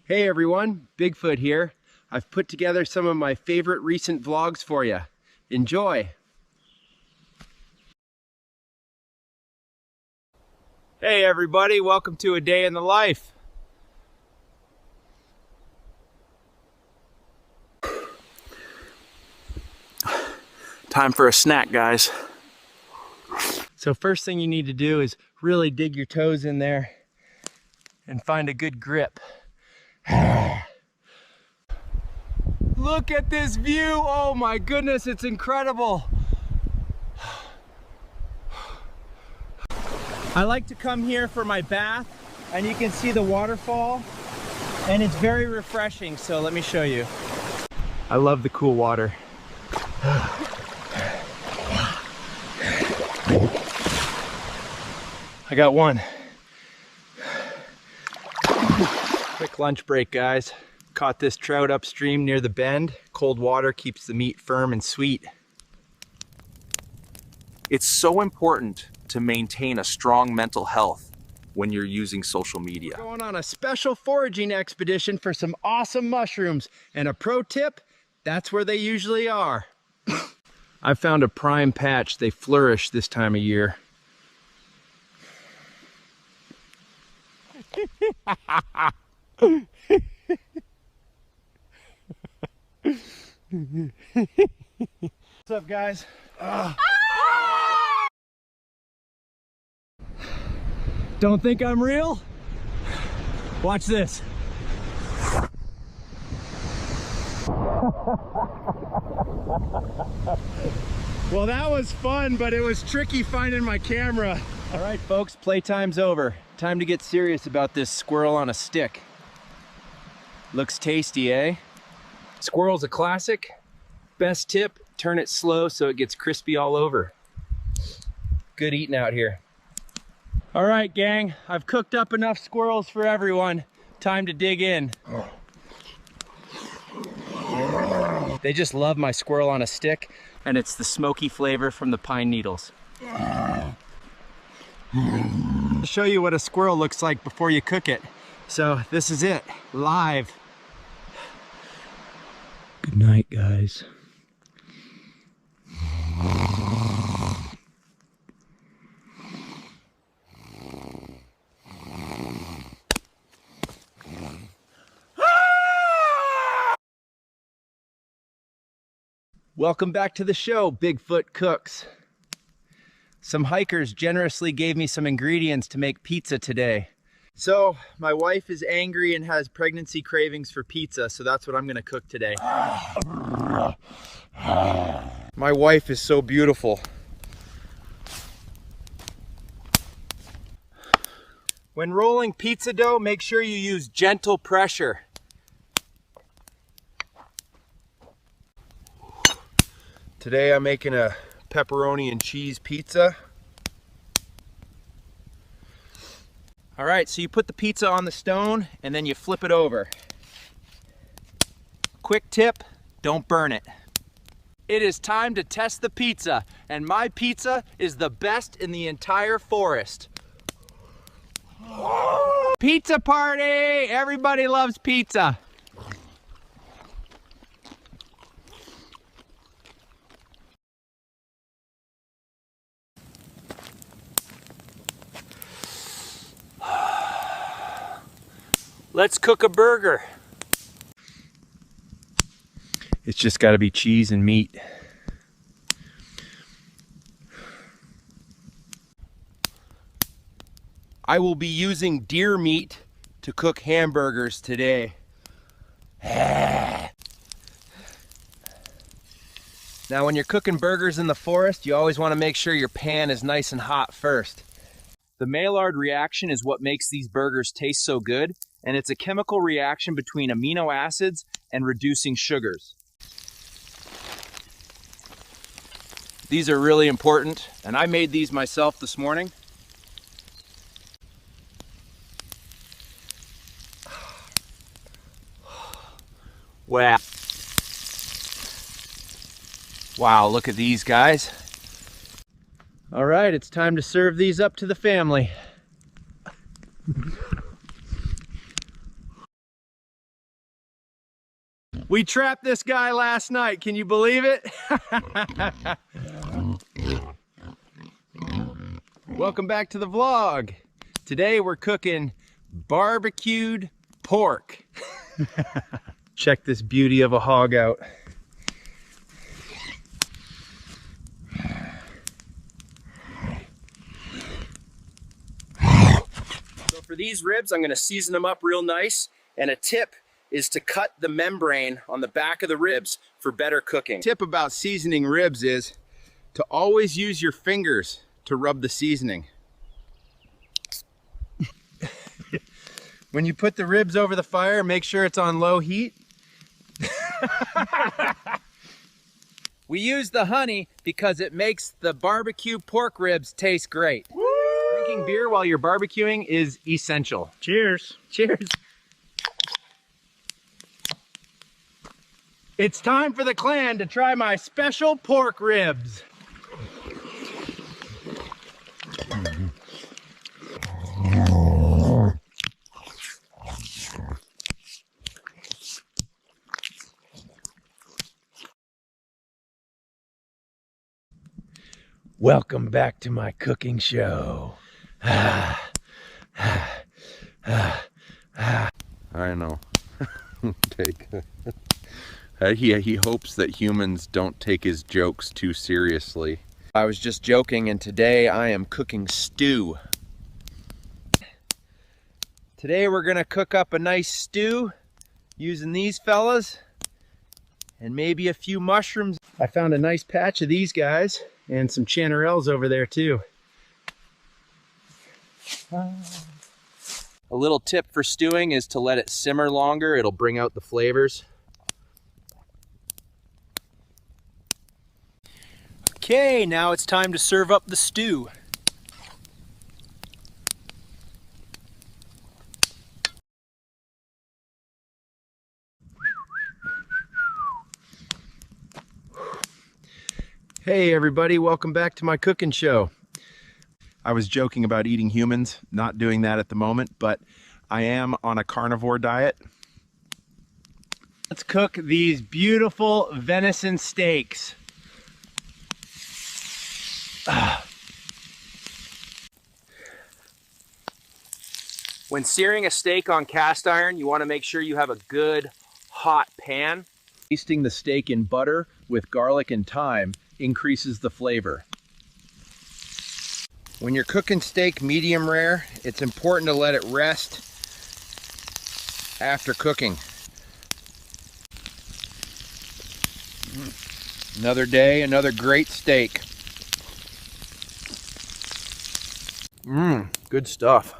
Hey everyone, Bigfoot here. I've put together some of my favorite recent vlogs for you. Enjoy! Hey everybody, welcome to a day in the life. Time for a snack, guys. So first thing you need to do is really dig your toes in there and find a good grip. Look at this view! Oh my goodness, it's incredible! I like to come here for my bath, and you can see the waterfall, and it's very refreshing, so let me show you. I love the cool water. I got one. Quick lunch break, guys. Caught this trout upstream near the bend. Cold water keeps the meat firm and sweet. It's so important to maintain a strong mental health when you're using social media. We're going on a special foraging expedition for some awesome mushrooms. And a pro tip, that's where they usually are. I found a prime patch. They flourish this time of year. What's up, guys? Don't think I'm real? Watch this. Well, that was fun, but it was tricky finding my camera. All right, folks, playtime's over. Time to get serious about this squirrel on a stick. Looks tasty, eh? Squirrel's a classic. Best tip, turn it slow so it gets crispy all over. Good eating out here. All right, gang, I've cooked up enough squirrels for everyone. Time to dig in. They just love my squirrel on a stick, and it's the smoky flavor from the pine needles. I'll show you what a squirrel looks like before you cook it. So this is it, live. Good night, guys. Welcome back to the show, Bigfoot Cooks. Some hikers generously gave me some ingredients to make pizza today. So my wife is angry and has pregnancy cravings for pizza, so that's what I'm gonna cook today. My wife is so beautiful. When rolling pizza dough, make sure you use gentle pressure. Today I'm making a pepperoni and cheese pizza. All right, so you put the pizza on the stone and then you flip it over. Quick tip, don't burn it. It is time to test the pizza, and my pizza is the best in the entire forest. Pizza party! Everybody loves pizza. Let's cook a burger. It's just got to be cheese and meat. I will be using deer meat to cook hamburgers today. Now when you're cooking burgers in the forest, you always want to make sure your pan is nice and hot first. The Maillard reaction is what makes these burgers taste so good, and it's a chemical reaction between amino acids and reducing sugars. These are really important, and I made these myself this morning. Wow. Wow, look at these guys. All right, it's time to serve these up to the family. We trapped this guy last night. Can you believe it? Welcome back to the vlog. Today we're cooking barbecued pork. Check this beauty of a hog out. So for these ribs, I'm gonna season them up real nice. And a tip is to cut the membrane on the back of the ribs for better cooking. Tip about seasoning ribs is to always use your fingers to rub the seasoning. When you put the ribs over the fire, make sure it's on low heat. We use the honey because it makes the barbecue pork ribs taste great. Woo! Drinking beer while you're barbecuing is essential. Cheers. Cheers. It's time for the clan to try my special pork ribs. Welcome back to my cooking show. I know. He hopes that humans don't take his jokes too seriously. I was just joking, and today I am cooking stew. Today we're gonna cook up a nice stew using these fellas and maybe a few mushrooms. I found a nice patch of these guys and some chanterelles over there too. A little tip for stewing is to let it simmer longer. It'll bring out the flavors. Okay, now it's time to serve up the stew. Hey everybody, welcome back to my cooking show. I was joking about eating humans, not doing that at the moment, but I am on a carnivore diet. Let's cook these beautiful venison steaks. When searing a steak on cast iron, you want to make sure you have a good hot pan. Basting the steak in butter with garlic and thyme increases the flavor. When you're cooking steak medium rare, it's important to let it rest after cooking. Another day, another great steak. Good stuff.